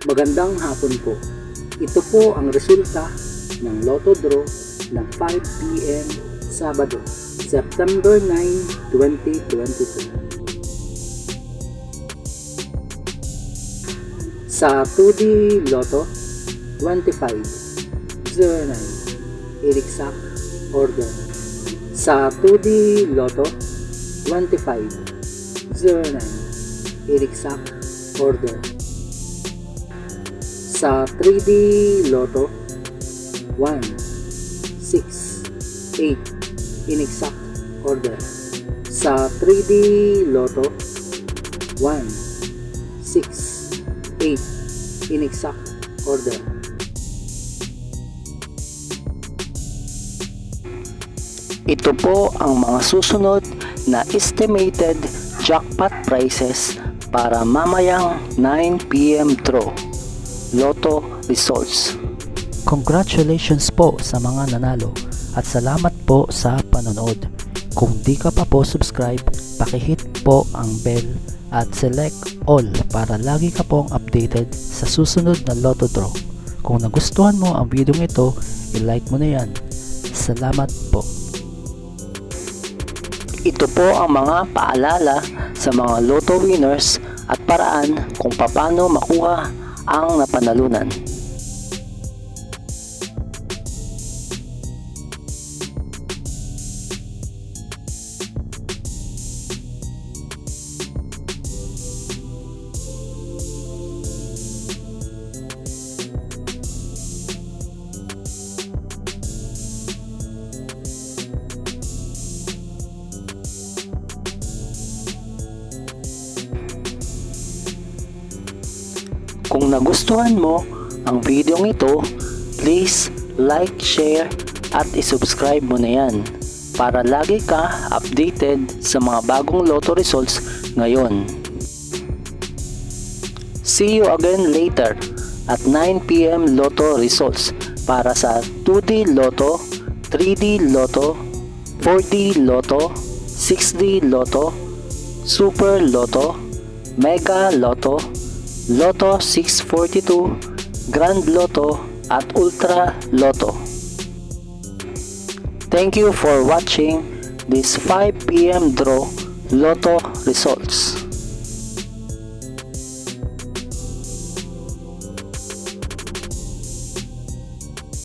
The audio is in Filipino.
Magandang hapon po. Ito po ang resulta ng Lotto Draw ng 5 PM Sabado, September 9, 2022. Sa 2D Lotto, 2509 exact order. Sa 2D Lotto, 2509 exact order. Sa 3D Lotto, 1, 6, 8 inexact order. Sa 3D Lotto, 1, 6, 8 inexact order. Ito po ang mga susunod na estimated jackpot prices para mamayang 9 PM draw. Lotto results. Congratulations po sa mga nanalo at salamat po sa panonood. Kung di ka pa po subscribe, pakihit po ang bell at select all para lagi ka pong updated sa susunod na Lotto draw. Kung nagustuhan mo ang video ito, i-like mo na yan. Salamat po. Ito po ang mga paalala sa mga Lotto winners at paraan kung paano makuha ang napanalunan. Kung nagustuhan mo ang video ito, please like, share at isubscribe mo na yan para lagi ka updated sa mga bagong Lotto results ngayon. See you again later at 9 PM Lotto results para sa 2D Lotto, 3D Lotto, 4D Lotto, 6D Lotto, Super Lotto, Mega Lotto, Lotto 642, Grand Lotto at Ultra Lotto. Thank you for watching this 5 PM draw Lotto results.